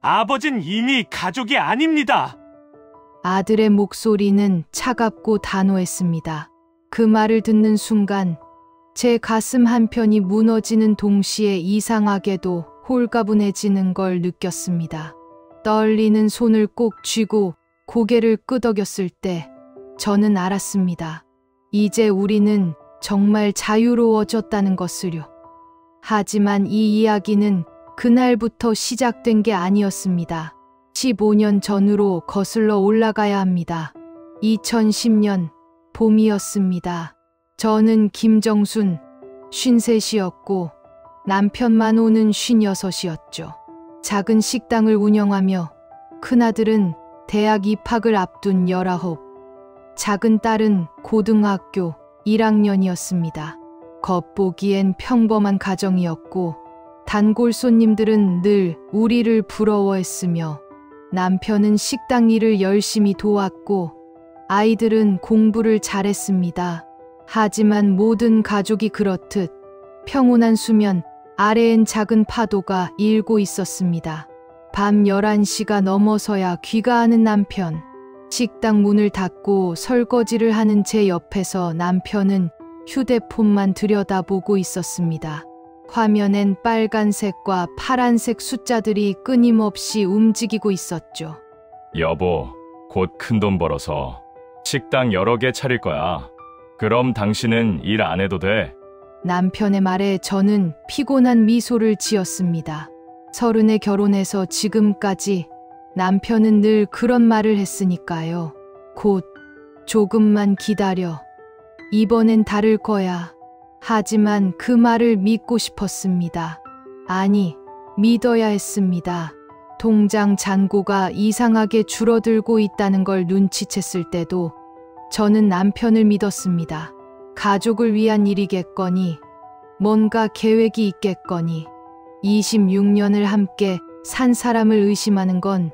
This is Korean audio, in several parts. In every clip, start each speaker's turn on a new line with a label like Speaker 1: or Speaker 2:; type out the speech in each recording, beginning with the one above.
Speaker 1: 아버진 이미 가족이 아닙니다.
Speaker 2: 아들의 목소리는 차갑고 단호했습니다. 그 말을 듣는 순간 제 가슴 한편이 무너지는 동시에 이상하게도 홀가분해지는 걸 느꼈습니다. 떨리는 손을 꼭 쥐고 고개를 끄덕였을 때 저는 알았습니다. 이제 우리는 정말 자유로워졌다는 것을요. 하지만 이 이야기는 그날부터 시작된 게 아니었습니다. 15년 전으로 거슬러 올라가야 합니다. 2010년 봄이었습니다. 저는 김정순 53이었고 남편만 오는 56이었죠. 작은 식당을 운영하며 큰아들은 대학 입학을 앞둔 19, 작은 딸은 고등학교 1학년이었습니다. 겉보기엔 평범한 가정이었고 단골 손님들은 늘 우리를 부러워했으며 남편은 식당 일을 열심히 도왔고 아이들은 공부를 잘했습니다. 하지만 모든 가족이 그렇듯 평온한 수면 아래엔 작은 파도가 일고 있었습니다. 밤 11시가 넘어서야 귀가하는 남편. 식당 문을 닫고 설거지를 하는 제 옆에서 남편은 휴대폰만 들여다보고 있었습니다. 화면엔 빨간색과 파란색 숫자들이 끊임없이 움직이고 있었죠.
Speaker 3: 여보, 곧 큰돈 벌어서 식당 여러 개 차릴 거야. 그럼 당신은 일 안 해도 돼.
Speaker 2: 남편의 말에 저는 피곤한 미소를 지었습니다. 30에 결혼해서 지금까지 남편은 늘 그런 말을 했으니까요. 곧, 조금만 기다려. 이번엔 다를 거야. 하지만 그 말을 믿고 싶었습니다. 아니, 믿어야 했습니다. 통장 잔고가 이상하게 줄어들고 있다는 걸 눈치챘을 때도 저는 남편을 믿었습니다. 가족을 위한 일이겠거니, 뭔가 계획이 있겠거니, 26년을 함께 산 사람을 의심하는 건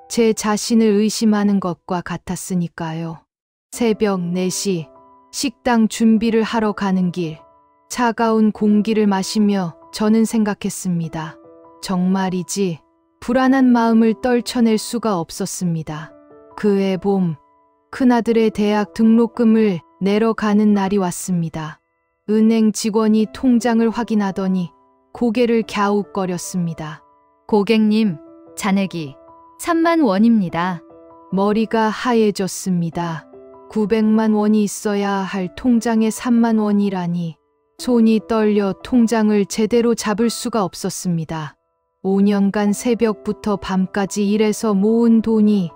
Speaker 2: 제 자신을 의심하는 것과 같았으니까요. 새벽 4시, 식당 준비를 하러 가는 길, 차가운 공기를 마시며 저는 생각했습니다. 정말이지 불안한 마음을 떨쳐낼 수가 없었습니다. 그해 봄, 큰아들의 대학 등록금을 내러 가는 날이 왔습니다. 은행 직원이 통장을 확인하더니 고개를 갸웃거렸습니다.
Speaker 4: 고객님, 잔액이 3만 원입니다.
Speaker 2: 머리가 하얘졌습니다. 900만 원이 있어야 할 통장에 3만 원이라니. 손이 떨려 통장을 제대로 잡을 수가 없었습니다. 5년간 새벽부터 밤까지 일해서 모은 돈이,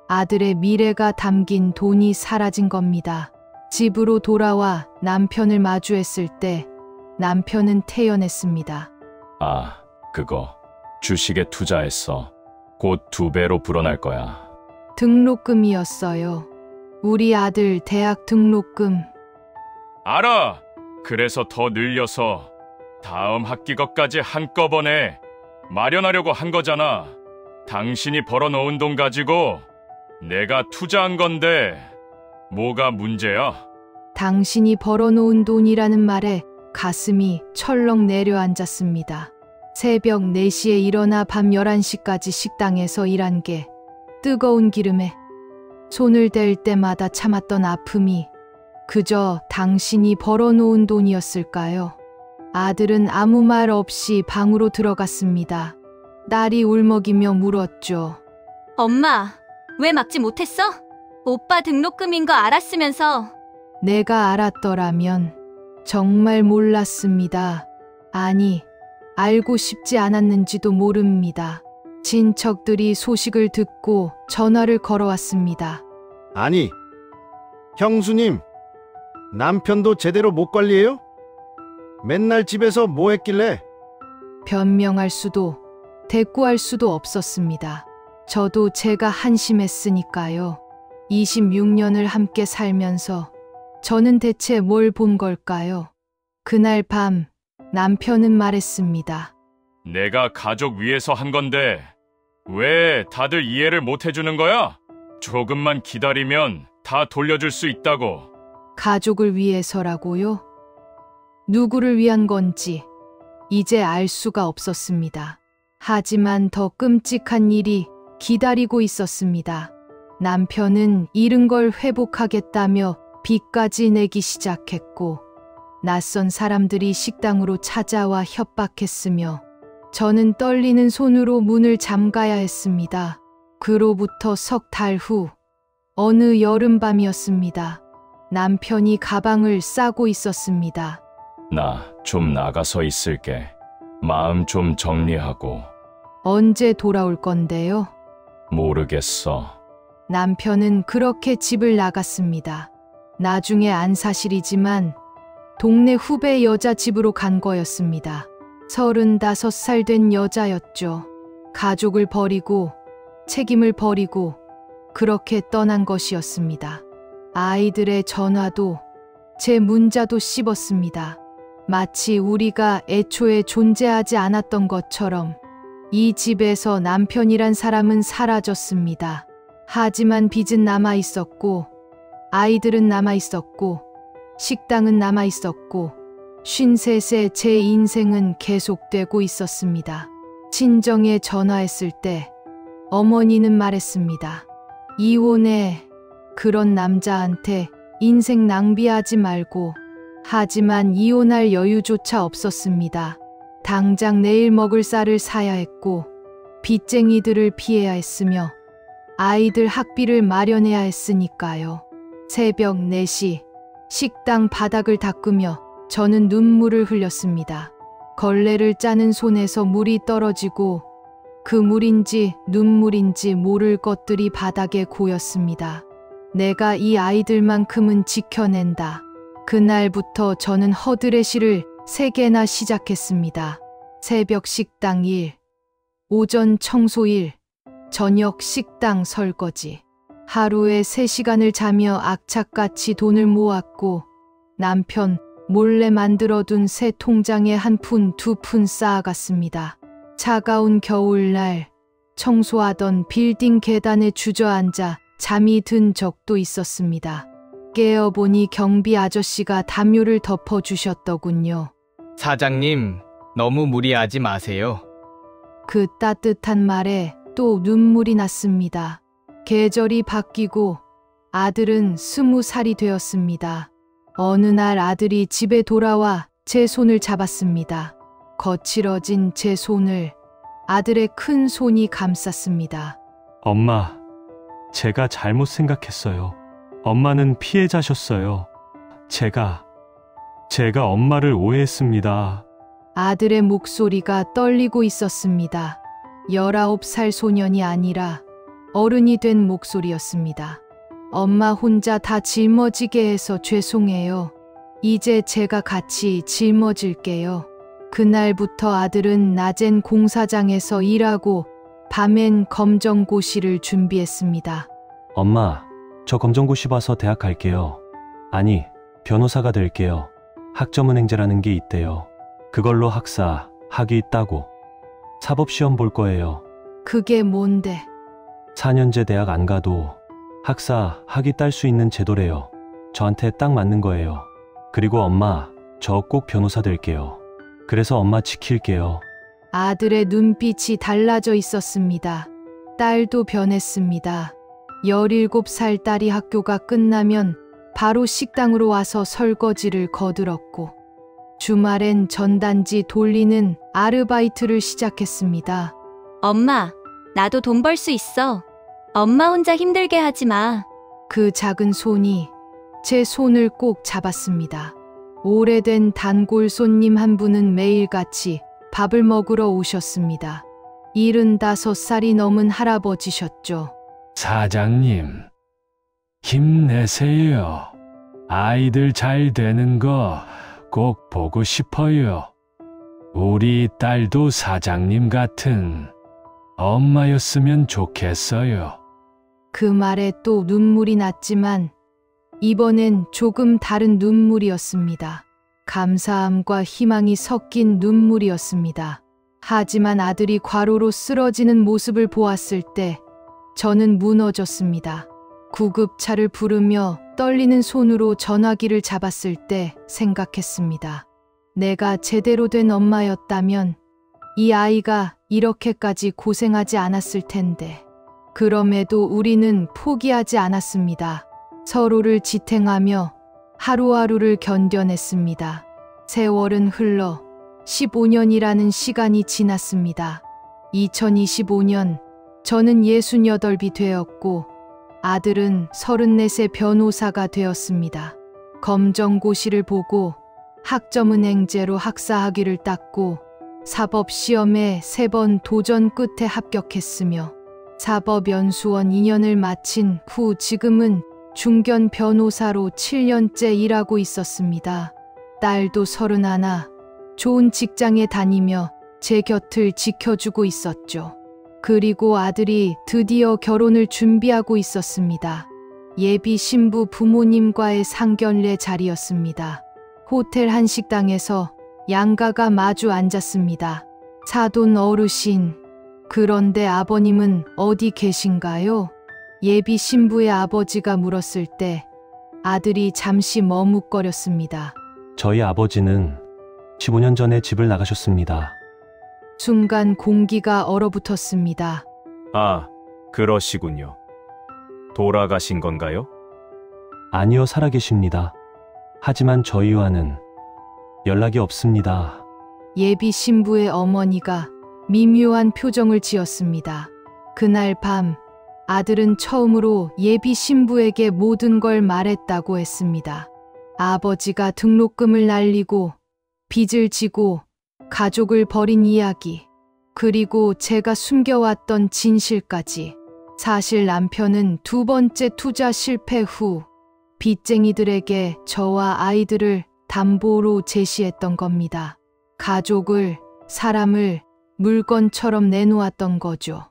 Speaker 2: 아들의 미래가 담긴 돈이 사라진 겁니다. 집으로 돌아와 남편을 마주했을 때 남편은 태연했습니다.
Speaker 3: 아, 그거 주식에 투자했어. 곧 2배로 불어날 거야.
Speaker 2: 등록금이었어요. 우리 아들 대학 등록금.
Speaker 3: 알아! 그래서 더 늘려서 다음 학기 것까지 한꺼번에 마련하려고 한 거잖아. 당신이 벌어놓은 돈 가지고 내가 투자한 건데 뭐가 문제야?
Speaker 2: 당신이 벌어놓은 돈이라는 말에 가슴이 철렁 내려앉았습니다. 새벽 4시에 일어나 밤 11시까지 식당에서 일한 게 뜨거운 기름에 손을 댈 때마다 참았던 아픔이 그저 당신이 벌어놓은 돈이었을까요? 아들은 아무 말 없이 방으로 들어갔습니다. 딸이 울먹이며 물었죠.
Speaker 4: 엄마, 왜 막지 못했어? 오빠 등록금인 거 알았으면서.
Speaker 2: 내가 알았더라면 정말 몰랐습니다. 아니, 알고 싶지 않았는지도 모릅니다. 친척들이 소식을 듣고 전화를 걸어왔습니다.
Speaker 5: 아니, 형수님, 남편도 제대로 못 관리해요? 맨날 집에서 뭐 했길래?
Speaker 2: 변명할 수도 대꾸할 수도 없었습니다. 저도 제가 한심했으니까요. 26년을 함께 살면서 저는 대체 뭘 본 걸까요? 그날 밤 남편은 말했습니다.
Speaker 3: 내가 가족 위해서 한 건데 왜 다들 이해를 못 해주는 거야? 조금만 기다리면 다 돌려줄 수 있다고.
Speaker 2: 가족을 위해서라고요? 누구를 위한 건지 이제 알 수가 없었습니다. 하지만 더 끔찍한 일이 기다리고 있었습니다. 남편은 잃은 걸 회복하겠다며 빚까지 내기 시작했고, 낯선 사람들이 식당으로 찾아와 협박했으며, 저는 떨리는 손으로 문을 잠가야 했습니다. 그로부터 석 달 후, 어느 여름밤이었습니다. 남편이 가방을 싸고 있었습니다.
Speaker 3: 나 좀 나가서 있을게. 마음 좀 정리하고.
Speaker 2: 언제 돌아올 건데요?
Speaker 3: 모르겠어.
Speaker 2: 남편은 그렇게 집을 나갔습니다. 나중에 안 사실이지만 동네 후배 여자 집으로 간 거였습니다. 35살 된 여자였죠. 가족을 버리고 책임을 버리고 그렇게 떠난 것이었습니다. 아이들의 전화도 제 문자도 씹었습니다. 마치 우리가 애초에 존재하지 않았던 것처럼 이 집에서 남편이란 사람은 사라졌습니다. 하지만 빚은 남아 있었고, 아이들은 남아 있었고, 식당은 남아 있었고, 53세 제 인생은 계속되고 있었습니다. 친정에 전화했을 때 어머니는 말했습니다. 이혼해. 그런 남자한테 인생 낭비하지 말고. 하지만 이혼할 여유조차 없었습니다. 당장 내일 먹을 쌀을 사야 했고, 빚쟁이들을 피해야 했으며, 아이들 학비를 마련해야 했으니까요. 새벽 4시, 식당 바닥을 닦으며 저는 눈물을 흘렸습니다. 걸레를 짜는 손에서 물이 떨어지고, 그 물인지 눈물인지 모를 것들이 바닥에 고였습니다. 내가 이 아이들만큼은 지켜낸다. 그날부터 저는 허드레시를 3개나 시작했습니다. 새벽 식당 일, 오전 청소 일, 저녁 식당 설거지. 하루에 3시간을 자며 악착같이 돈을 모았고, 남편 몰래 만들어둔 새 통장에 1푼, 2푼 쌓아갔습니다. 차가운 겨울날 청소하던 빌딩 계단에 주저앉아 잠이 든 적도 있었습니다. 깨어보니 경비 아저씨가 담요를 덮어주셨더군요.
Speaker 6: 사장님, 너무 무리하지 마세요.
Speaker 2: 그 따뜻한 말에 또 눈물이 났습니다. 계절이 바뀌고 아들은 20살이 되었습니다. 어느 날 아들이 집에 돌아와 제 손을 잡았습니다. 거칠어진 제 손을 아들의 큰 손이 감쌌습니다.
Speaker 1: 엄마, 제가 잘못 생각했어요. 엄마는 피해자셨어요. 제가 엄마를 오해했습니다.
Speaker 2: 아들의 목소리가 떨리고 있었습니다. 19살 소년이 아니라 어른이 된 목소리였습니다. 엄마 혼자 다 짊어지게 해서 죄송해요. 이제 제가 같이 짊어질게요. 그날부터 아들은 낮엔 공사장에서 일하고 밤엔 검정고시를 준비했습니다.
Speaker 7: 엄마, 저 검정고시 봐서 대학 갈게요. 아니, 변호사가 될게요. 학점은행제라는 게 있대요. 그걸로 학사, 학위 따고 사법시험 볼 거예요.
Speaker 2: 그게 뭔데?
Speaker 7: 4년제 대학 안 가도 학사, 학위 딸 수 있는 제도래요. 저한테 딱 맞는 거예요. 그리고 엄마, 저 꼭 변호사 될게요. 그래서 엄마 지킬게요.
Speaker 2: 아들의 눈빛이 달라져 있었습니다. 딸도 변했습니다. 17살 딸이 학교가 끝나면 바로 식당으로 와서 설거지를 거들었고, 주말엔 전단지 돌리는 아르바이트를 시작했습니다.
Speaker 4: 엄마, 나도 돈 벌 수 있어. 엄마 혼자 힘들게 하지 마.
Speaker 2: 그 작은 손이 제 손을 꼭 잡았습니다. 오래된 단골 손님 한 분은 매일같이 밥을 먹으러 오셨습니다. 75살이 넘은 할아버지셨죠.
Speaker 8: 사장님, 힘내세요. 아이들 잘 되는 거 꼭 보고 싶어요. 우리 딸도 사장님 같은 엄마였으면 좋겠어요.
Speaker 2: 그 말에 또 눈물이 났지만 이번엔 조금 다른 눈물이었습니다. 감사함과 희망이 섞인 눈물이었습니다. 하지만 아들이 과로로 쓰러지는 모습을 보았을 때 저는 무너졌습니다. 구급차를 부르며 떨리는 손으로 전화기를 잡았을 때 생각했습니다. 내가 제대로 된 엄마였다면 이 아이가 이렇게까지 고생하지 않았을 텐데. 그럼에도 우리는 포기하지 않았습니다. 서로를 지탱하며 하루하루를 견뎌냈습니다. 세월은 흘러 15년이라는 시간이 지났습니다. 2025년 저는 68이 되었고 아들은 34세 변호사가 되었습니다. 검정고시를 보고 학점은행제로 학사학위를 땄고 사법시험에 3번 도전 끝에 합격했으며 사법연수원 2년을 마친 후 지금은 중견 변호사로 7년째 일하고 있었습니다. 딸도 31, 좋은 직장에 다니며 제 곁을 지켜주고 있었죠. 그리고 아들이 드디어 결혼을 준비하고 있었습니다. 예비 신부 부모님과의 상견례 자리였습니다. 호텔 한식당에서 양가가 마주 앉았습니다. 사돈 어르신, 그런데 아버님은 어디 계신가요? 예비 신부의 아버지가 물었을 때 아들이 잠시 머뭇거렸습니다.
Speaker 7: 저희 아버지는 15년 전에 집을 나가셨습니다.
Speaker 2: 순간 공기가 얼어붙었습니다.
Speaker 9: 아, 그러시군요. 돌아가신 건가요?
Speaker 7: 아니요, 살아계십니다. 하지만 저희와는 연락이 없습니다.
Speaker 2: 예비 신부의 어머니가 미묘한 표정을 지었습니다. 그날 밤 아들은 처음으로 예비 신부에게 모든 걸 말했다고 했습니다. 아버지가 등록금을 날리고 빚을 지고 가족을 버린 이야기, 그리고 제가 숨겨왔던 진실까지. 사실 남편은 2번째 투자 실패 후 빚쟁이들에게 저와 아이들을 담보로 제시했던 겁니다. 가족을, 사람을 물건처럼 내놓았던 거죠.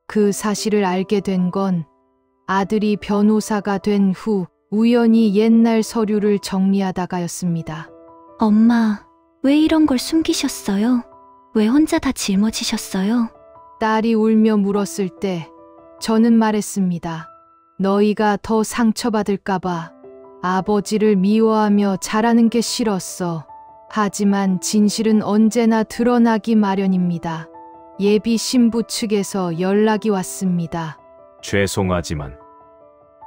Speaker 2: 그 사실을 알게 된 건 아들이 변호사가 된 후 우연히 옛날 서류를 정리하다가였습니다.
Speaker 4: 엄마, 왜 이런 걸 숨기셨어요? 왜 혼자 다 짊어지셨어요?
Speaker 2: 딸이 울며 물었을 때 저는 말했습니다. 너희가 더 상처받을까봐 아버지를 미워하며 자라는 게 싫었어. 하지만 진실은 언제나 드러나기 마련입니다. 예비 신부 측에서 연락이 왔습니다.
Speaker 9: 죄송하지만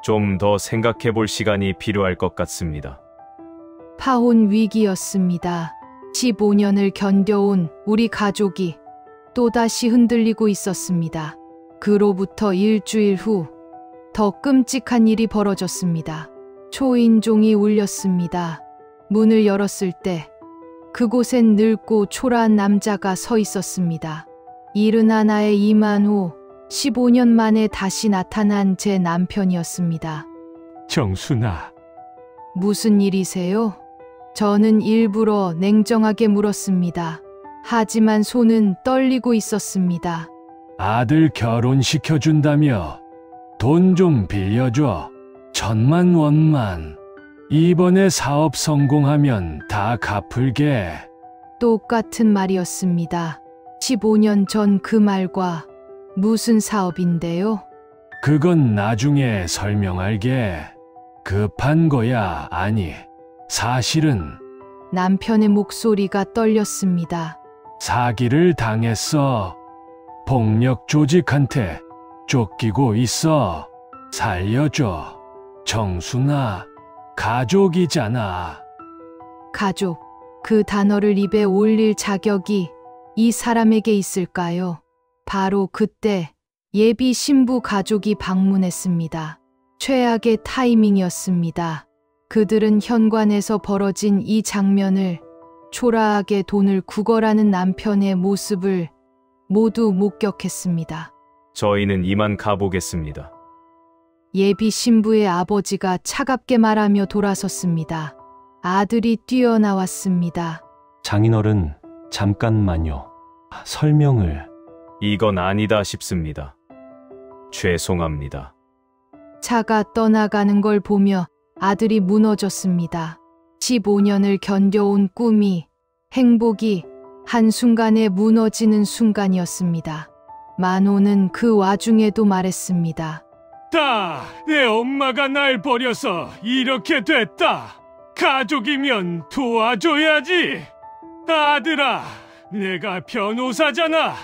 Speaker 9: 좀 더 생각해 볼 시간이 필요할 것 같습니다.
Speaker 2: 파혼 위기였습니다. 15년을 견뎌온 우리 가족이 또다시 흔들리고 있었습니다. 그로부터 일주일 후 더 끔찍한 일이 벌어졌습니다. 초인종이 울렸습니다. 문을 열었을 때 그곳엔 늙고 초라한 남자가 서 있었습니다. 71에 임한 후 15년 만에 다시 나타난 제 남편이었습니다.
Speaker 8: 정순아,
Speaker 2: 무슨 일이세요? 저는 일부러 냉정하게 물었습니다. 하지만 손은 떨리고 있었습니다.
Speaker 8: 아들 결혼시켜준다며 돈 좀 빌려줘. 1,000만 원만. 이번에 사업 성공하면 다 갚을게.
Speaker 2: 똑같은 말이었습니다. 15년 전 그 말과 무슨 사업인데요?
Speaker 8: 그건 나중에 설명할게. 급한 거야. 아니, 사실은
Speaker 2: 남편의 목소리가 떨렸습니다.
Speaker 8: 사기를 당했어. 폭력 조직한테 쫓기고 있어. 살려줘. 정순아, 가족이잖아.
Speaker 2: 가족, 그 단어를 입에 올릴 자격이 이 사람에게 있을까요? 바로 그때 예비 신부 가족이 방문했습니다. 최악의 타이밍이었습니다. 그들은 현관에서 벌어진 이 장면을, 초라하게 돈을 구걸하는 남편의 모습을 모두 목격했습니다.
Speaker 9: 저희는 이만 가보겠습니다.
Speaker 2: 예비 신부의 아버지가 차갑게 말하며 돌아섰습니다. 아들이 뛰어나왔습니다.
Speaker 7: 장인어른, 잠깐만요. 설명을.
Speaker 9: 이건 아니다 싶습니다. 죄송합니다.
Speaker 2: 차가 떠나가는 걸 보며 아들이 무너졌습니다. 15년을 견뎌온 꿈이, 행복이 한순간에 무너지는 순간이었습니다. 만호는 그 와중에도 말했습니다.
Speaker 8: 내 엄마가 날 버려서 이렇게 됐다. 가족이면 도와줘야지. 아들아, 내가 변호사잖아.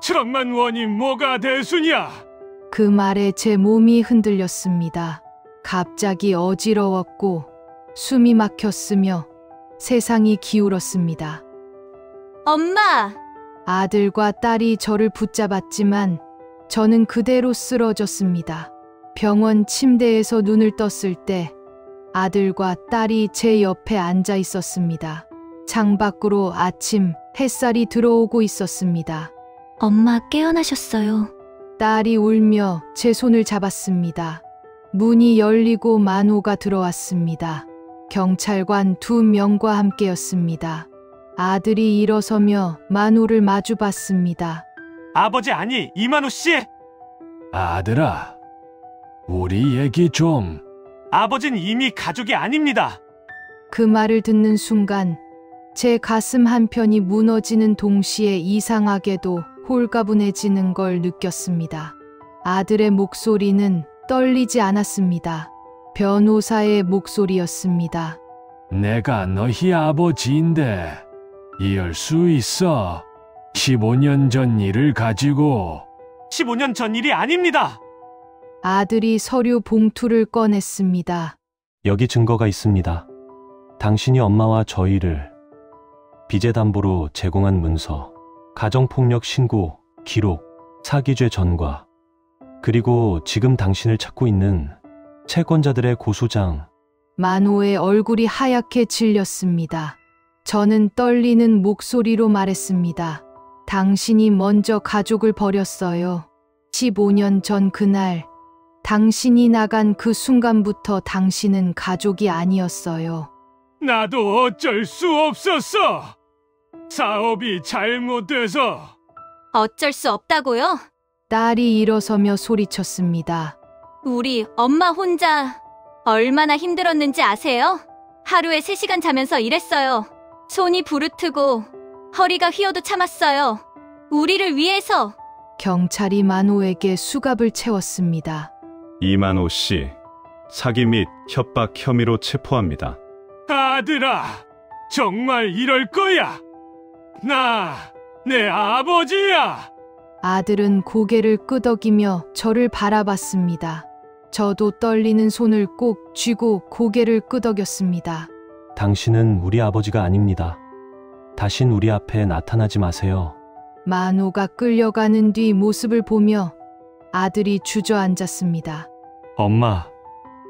Speaker 8: 천만 원이 뭐가 대수냐?
Speaker 2: 그 말에 제 몸이 흔들렸습니다. 갑자기 어지러웠고 숨이 막혔으며 세상이 기울었습니다.
Speaker 4: 엄마!
Speaker 2: 아들과 딸이 저를 붙잡았지만 저는 그대로 쓰러졌습니다. 병원 침대에서 눈을 떴을 때 아들과 딸이 제 옆에 앉아 있었습니다. 창밖으로 아침 햇살이 들어오고 있었습니다.
Speaker 4: 엄마 깨어나셨어요.
Speaker 2: 딸이 울며 제 손을 잡았습니다. 문이 열리고 만호가 들어왔습니다. 경찰관 2명과 함께였습니다. 아들이 일어서며 만호를 마주봤습니다.
Speaker 1: 아버지 아니, 이만호 씨!
Speaker 8: 아들아, 우리 얘기 좀.
Speaker 1: 아버진 이미 가족이 아닙니다.
Speaker 2: 그 말을 듣는 순간 제 가슴 한편이 무너지는 동시에 이상하게도 홀가분해지는 걸 느꼈습니다. 아들의 목소리는 떨리지 않았습니다. 변호사의 목소리였습니다.
Speaker 8: 내가 너희 아버지인데 이럴 수 있어. 15년 전 일을 가지고.
Speaker 1: 15년 전 일이 아닙니다.
Speaker 2: 아들이 서류 봉투를 꺼냈습니다.
Speaker 7: 여기 증거가 있습니다. 당신이 엄마와 저희를 빚의 담보로 제공한 문서, 가정폭력 신고, 기록, 사기죄 전과, 그리고 지금 당신을 찾고 있는 채권자들의 고소장.
Speaker 2: 만호의 얼굴이 하얗게 질렸습니다. 저는 떨리는 목소리로 말했습니다. 당신이 먼저 가족을 버렸어요. 15년 전 그날, 당신이 나간 그 순간부터 당신은 가족이 아니었어요.
Speaker 8: 나도 어쩔 수 없었어. 사업이 잘못돼서.
Speaker 4: 어쩔 수 없다고요?
Speaker 2: 딸이 일어서며 소리쳤습니다.
Speaker 4: 우리 엄마 혼자 얼마나 힘들었는지 아세요? 하루에 3시간 자면서 일했어요. 손이 부르트고 허리가 휘어도 참았어요. 우리를 위해서.
Speaker 2: 경찰이 만호에게 수갑을 채웠습니다.
Speaker 9: 이만호 씨, 사기 및 협박 혐의로 체포합니다.
Speaker 8: 아들아, 정말 이럴 거야. 나, 내 아버지야.
Speaker 2: 아들은 고개를 끄덕이며 저를 바라봤습니다. 저도 떨리는 손을 꼭 쥐고 고개를 끄덕였습니다.
Speaker 7: 당신은 우리 아버지가 아닙니다. 다신 우리 앞에 나타나지 마세요.
Speaker 2: 만호가 끌려가는 뒤 모습을 보며 아들이 주저앉았습니다.
Speaker 1: 엄마,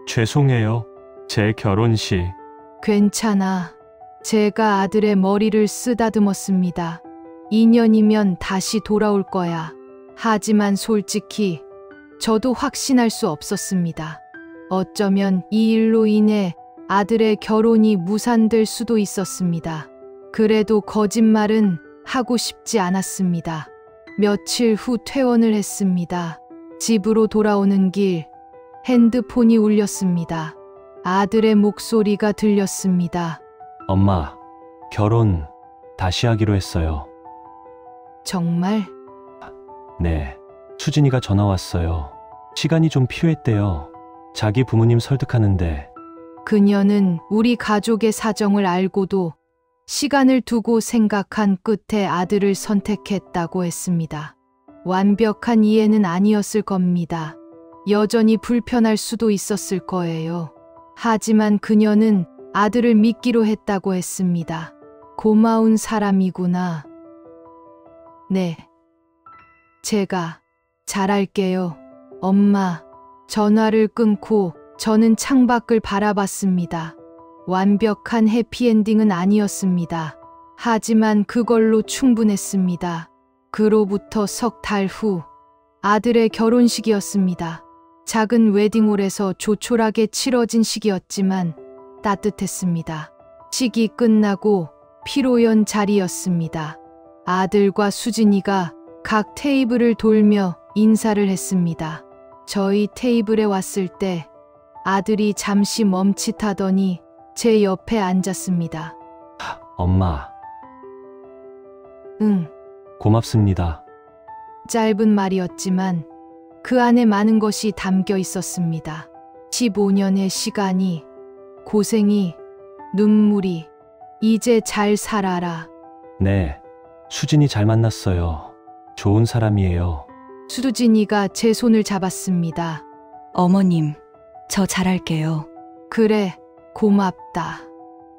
Speaker 1: 죄송해요. 제 결혼식.
Speaker 2: 괜찮아. 제가 아들의 머리를 쓰다듬었습니다. 2년이면 다시 돌아올 거야. 하지만 솔직히 저도 확신할 수 없었습니다. 어쩌면 이 일로 인해 아들의 결혼이 무산될 수도 있었습니다. 그래도 거짓말은 하고 싶지 않았습니다. 며칠 후 퇴원을 했습니다. 집으로 돌아오는 길, 핸드폰이 울렸습니다. 아들의 목소리가 들렸습니다.
Speaker 7: 엄마, 결혼 다시 하기로 했어요.
Speaker 2: 정말?
Speaker 7: 네, 수진이가 전화 왔어요. 시간이 좀 필요했대요. 자기 부모님 설득하는데.
Speaker 2: 그녀는 우리 가족의 사정을 알고도 시간을 두고 생각한 끝에 아들을 선택했다고 했습니다. 완벽한 이해는 아니었을 겁니다. 여전히 불편할 수도 있었을 거예요. 하지만 그녀는 아들을 믿기로 했다고 했습니다. 고마운 사람이구나. 네. 제가 잘할게요. 엄마. 전화를 끊고 저는 창밖을 바라봤습니다. 완벽한 해피엔딩은 아니었습니다. 하지만 그걸로 충분했습니다. 그로부터 석 달 후 아들의 결혼식이었습니다. 작은 웨딩홀에서 조촐하게 치러진 식이었지만 따뜻했습니다. 식이 끝나고 피로연 자리였습니다. 아들과 수진이가 각 테이블을 돌며 인사를 했습니다. 저희 테이블에 왔을 때 아들이 잠시 멈칫하더니 제 옆에 앉았습니다.
Speaker 7: 엄마,
Speaker 2: 응.
Speaker 7: 고맙습니다.
Speaker 2: 짧은 말이었지만 그 안에 많은 것이 담겨 있었습니다. 15년의 시간이, 고생이, 눈물이, 이제 잘 살아라.
Speaker 7: 네, 수진이 잘 만났어요. 좋은 사람이에요.
Speaker 2: 수진이가 제 손을 잡았습니다.
Speaker 10: 어머님, 저 잘할게요.
Speaker 2: 그래, 고맙다.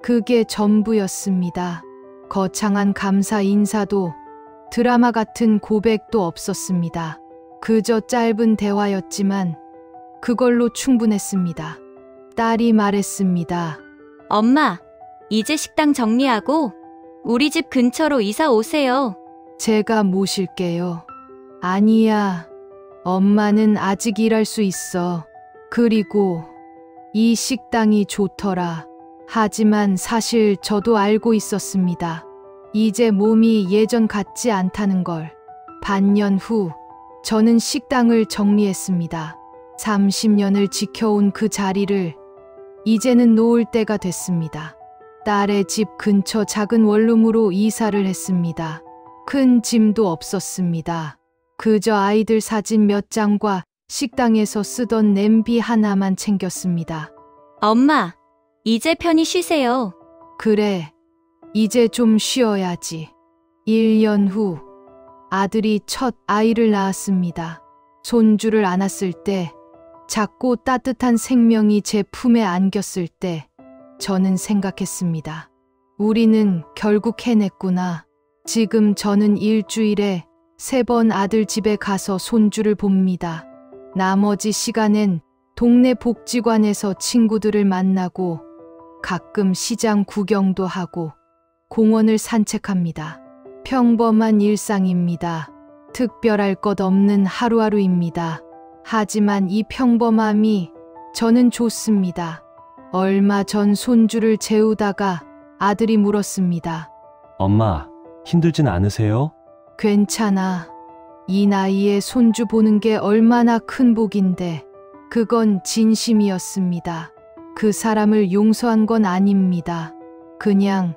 Speaker 2: 그게 전부였습니다. 거창한 감사 인사도 드라마 같은 고백도 없었습니다. 그저 짧은 대화였지만 그걸로 충분했습니다. 딸이 말했습니다.
Speaker 4: 엄마, 이제 식당 정리하고 우리 집 근처로 이사 오세요.
Speaker 2: 제가 모실게요. 아니야. 엄마는 아직 일할 수 있어. 그리고 이 식당이 좋더라. 하지만 사실 저도 알고 있었습니다. 이제 몸이 예전 같지 않다는 걸. 반년 후 저는 식당을 정리했습니다. 30년을 지켜온 그 자리를 이제는 놓을 때가 됐습니다. 딸의 집 근처 작은 원룸으로 이사를 했습니다. 큰 짐도 없었습니다. 그저 아이들 사진 몇 장과 식당에서 쓰던 냄비 하나만 챙겼습니다.
Speaker 4: 엄마, 이제 편히 쉬세요.
Speaker 2: 그래, 이제 좀 쉬어야지. 1년 후 아들이 첫 아이를 낳았습니다. 손주를 안았을 때, 작고 따뜻한 생명이 제 품에 안겼을 때 저는 생각했습니다. 우리는 결국 해냈구나. 지금 저는 일주일에 3번 아들 집에 가서 손주를 봅니다. 나머지 시간엔 동네 복지관에서 친구들을 만나고 가끔 시장 구경도 하고 공원을 산책합니다. 평범한 일상입니다. 특별할 것 없는 하루하루입니다. 하지만 이 평범함이 저는 좋습니다. 얼마 전 손주를 재우다가 아들이 물었습니다.
Speaker 7: 엄마, 힘들진 않으세요?
Speaker 2: 괜찮아. 이 나이에 손주 보는 게 얼마나 큰 복인데. 그건 진심이었습니다. 그 사람을 용서한 건 아닙니다. 그냥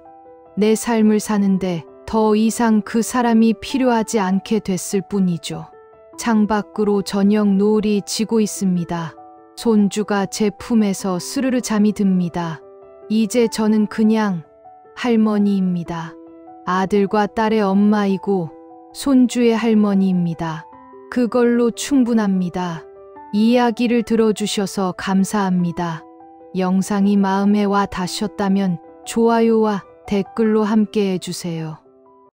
Speaker 2: 내 삶을 사는데 더 이상 그 사람이 필요하지 않게 됐을 뿐이죠. 창밖으로 저녁 노을이 지고 있습니다. 손주가 제 품에서 스르르 잠이 듭니다. 이제 저는 그냥 할머니입니다. 아들과 딸의 엄마이고 손주의 할머니입니다. 그걸로 충분합니다. 이야기를 들어주셔서 감사합니다. 영상이 마음에 와 닿으셨다면 좋아요와 댓글로 함께 해주세요.